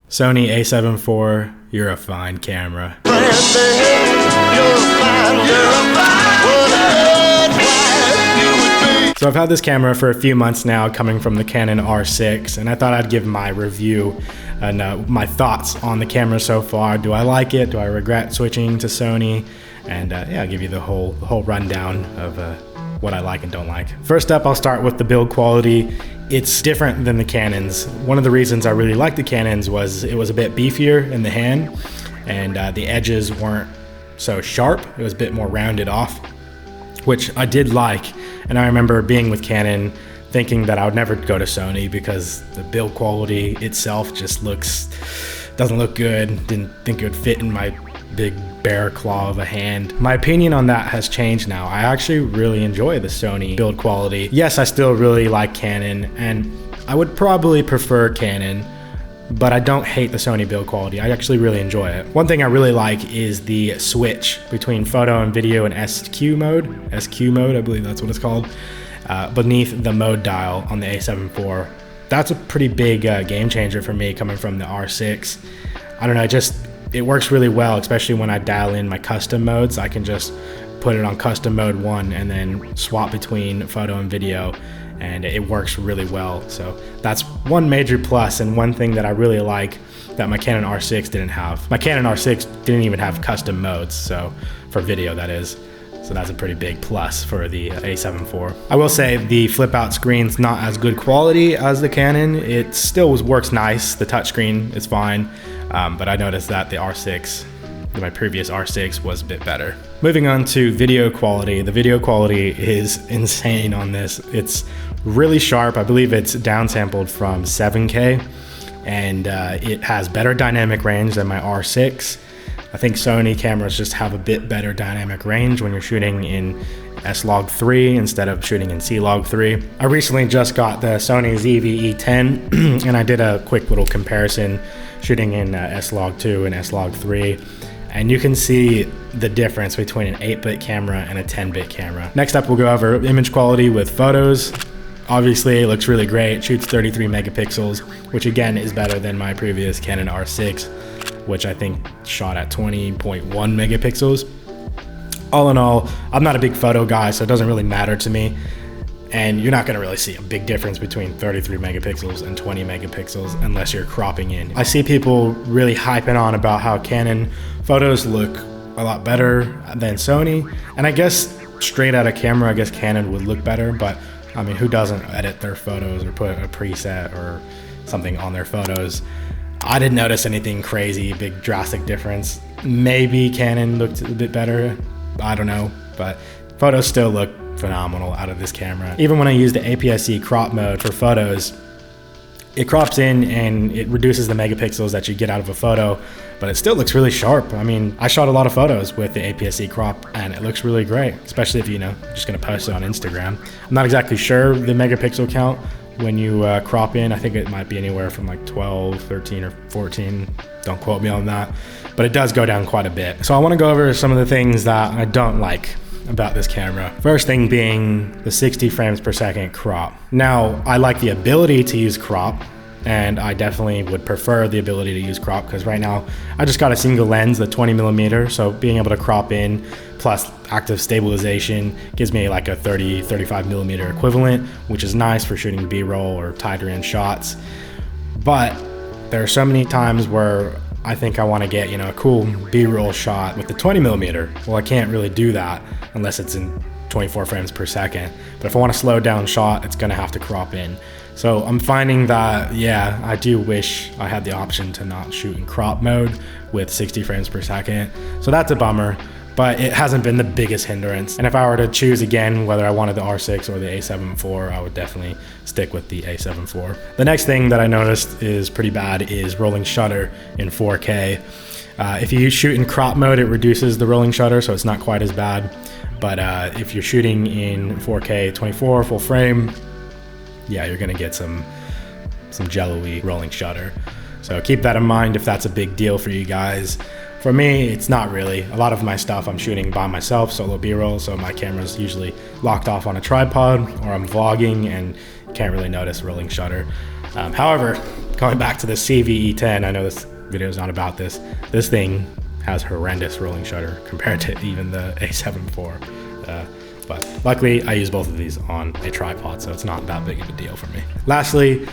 Sony A7IV, you're a fine camera. So I've had this camera for a few months now, coming from the Canon R6, and I thought I'd give my review and my thoughts on the camera so far. Do I like it? Do I regret switching to Sony? And yeah, I'll give you the whole rundown of what I like and don't like. First up, I'll start with the build quality. It's different than the Canons. One of the reasons I really liked the Canons was it was a bit beefier in the hand, and the edges weren't so sharp. It was a bit more rounded off, which I did like. And I remember being with Canon thinking that I would never go to Sony because the build quality itself just doesn't look good. Didn't think it would fit in my big bear claw of a hand. My opinion on that has changed now. I actually really enjoy the Sony build quality. Yes, I still really like Canon, and I would probably prefer Canon, but I don't hate the Sony build quality. I actually really enjoy it. One thing I really like is the switch between photo and video and SQ mode, I believe that's what it's called, beneath the mode dial on the A7IV. That's a pretty big game changer for me coming from the R6. I don't know, it works really well, especially when I dial in my custom modes. I can just put it on custom mode 1 and then swap between photo and video, and it works really well. So that's one major plus, and one thing that I really like that my Canon R6 didn't have. My Canon R6 didn't even have custom modes, so for video that is. So that's a pretty big plus for the A7IV. I will say the flip out screen's not as good quality as the Canon. It still works nice. The touchscreen is fine, but I noticed that the R6, my previous R6, was a bit better. Moving on to video quality. The video quality is insane on this. It's really sharp. I believe it's downsampled from 7K, and it has better dynamic range than my R6. I think Sony cameras just have a bit better dynamic range when you're shooting in S-Log3 instead of shooting in C-Log3. I recently just got the Sony ZV-E10 and I did a quick little comparison shooting in S-Log2 and S-Log3, and you can see the difference between an 8-bit camera and a 10-bit camera. Next up, we'll go over image quality with photos. Obviously, it looks really great. It shoots 33 megapixels, which again is better than my previous Canon R6, which I think shot at 20.1 megapixels. All in all, I'm not a big photo guy, so it doesn't really matter to me. And you're not gonna really see a big difference between 33 megapixels and 20 megapixels unless you're cropping in. I see people really hyping on about how Canon photos look a lot better than Sony. And I guess straight out of camera, I guess Canon would look better, but I mean, who doesn't edit their photos or put a preset or something on their photos? I didn't notice anything crazy, big drastic difference. Maybe Canon looked a bit better, I don't know, but photos still look phenomenal out of this camera. Even when I use the APS-C crop mode for photos, it crops in and it reduces the megapixels that you get out of a photo, but it still looks really sharp. I mean, I shot a lot of photos with the APS-C crop and it looks really great, especially if you're just gonna post it on Instagram. I'm not exactly sure the megapixel count when you crop in. I think it might be anywhere from like 12, 13, or 14. Don't quote me on that, but it does go down quite a bit. So I wanna go over some of the things that I don't like about this camera. First thing being the 60 frames per second crop. Now, I like the ability to use crop, and I definitely would prefer the ability to use crop because right now I just got a single lens, the 20mm, so being able to crop in plus active stabilization gives me like a 35mm equivalent, which is nice for shooting B-roll or tighter end shots. But there are so many times where I think I want to get a cool B-roll shot with the 20mm. Well, I can't really do that unless it's in 24 frames per second. But if I want to slow down shot, it's gonna have to crop in. So I'm finding that, yeah, I do wish I had the option to not shoot in crop mode with 60 frames per second. So that's a bummer, but it hasn't been the biggest hindrance. And if I were to choose again, whether I wanted the R6 or the A7IV, I would definitely stick with the A7IV. The next thing that I noticed is pretty bad is rolling shutter in 4K. If you shoot in crop mode, it reduces the rolling shutter, so it's not quite as bad. But if you're shooting in 4K 24 full frame, yeah, you're gonna get some jello-y rolling shutter. So keep that in mind if that's a big deal for you guys. For me, it's not really. A lot of my stuff I'm shooting by myself, solo B-roll, so my camera's usually locked off on a tripod, or I'm vlogging and can't really notice rolling shutter. However, going back to the CVE10, I know this video is not about this. This thing has horrendous rolling shutter compared to even the A7 IV. But luckily, I use both of these on a tripod, so it's not that big of a deal for me. Lastly,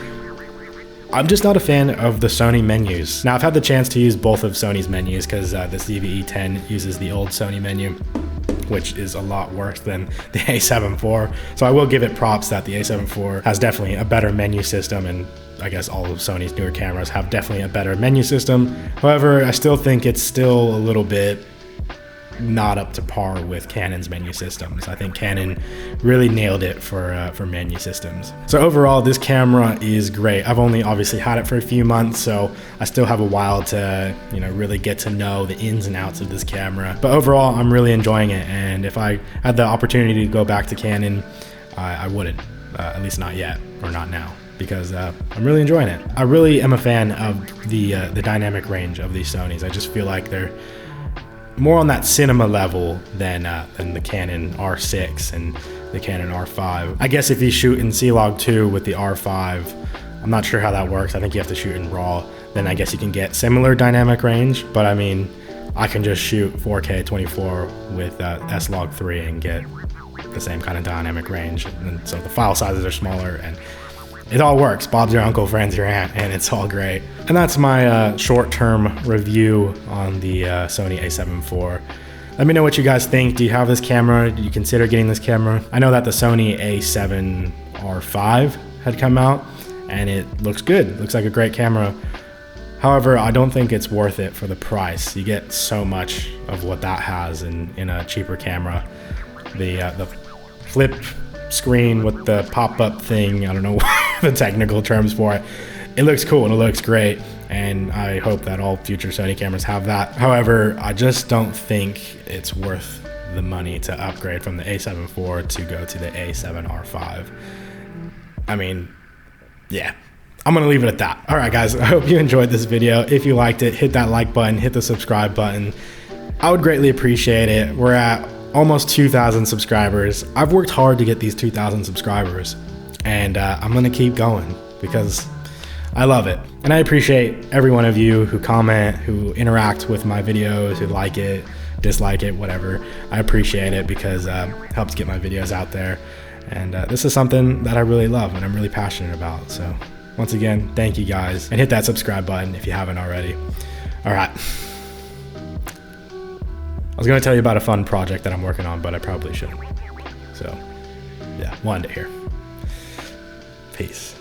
I'm just not a fan of the Sony menus. Now, I've had the chance to use both of Sony's menus because the CVE10 uses the old Sony menu, which is a lot worse than the A7 IV. So I will give it props that the A7 IV has definitely a better menu system, and I guess all of Sony's newer cameras have definitely a better menu system. However, I still think it's still a little bit not up to par with Canon's menu systems. I think Canon really nailed it for menu systems. So overall, this camera is great. I've only obviously had it for a few months, so I still have a while to, you know, really get to know the ins and outs of this camera. But overall, I'm really enjoying it, and if I had the opportunity to go back to Canon, I wouldn't, at least not yet, or not now, because I'm really enjoying it. I really am a fan of the dynamic range of these Sonys. I just feel like they're more on that cinema level than the Canon R6 and the Canon R5. I guess if you shoot in C-Log 2 with the R5, I'm not sure how that works. I think you have to shoot in RAW. Then I guess you can get similar dynamic range, but I mean, I can just shoot 4K 24 with S-Log 3 and get the same kind of dynamic range. And so the file sizes are smaller, and it all works. Bob's your uncle, friend's your aunt, and it's all great. And that's my short-term review on the Sony A7 IV. Let me know what you guys think. Do you have this camera? Do you consider getting this camera? I know that the Sony A7R5 had come out, and it looks good. It looks like a great camera. However, I don't think it's worth it for the price. You get so much of what that has in a cheaper camera. The flip screen with the pop-up thing, I don't know the technical terms for it. It looks cool and it looks great, and I hope that all future Sony cameras have that. However, I just don't think it's worth the money to upgrade from the A7 IV to go to the A7R5. I mean, yeah, I'm gonna leave it at that. All right, guys, I hope you enjoyed this video. If you liked it, hit that like button, hit the subscribe button. I would greatly appreciate it. We're at almost 2,000 subscribers. I've worked hard to get these 2,000 subscribers, and I'm gonna keep going because I love it. And I appreciate every one of you who comment, who interact with my videos, who like it, dislike it, whatever. I appreciate it because it helps get my videos out there. And this is something that I really love and I'm really passionate about. So once again, thank you guys, and hit that subscribe button if you haven't already. All right. I was gonna tell you about a fun project that I'm working on, but I probably shouldn't. So yeah, wanted to hear. Peace.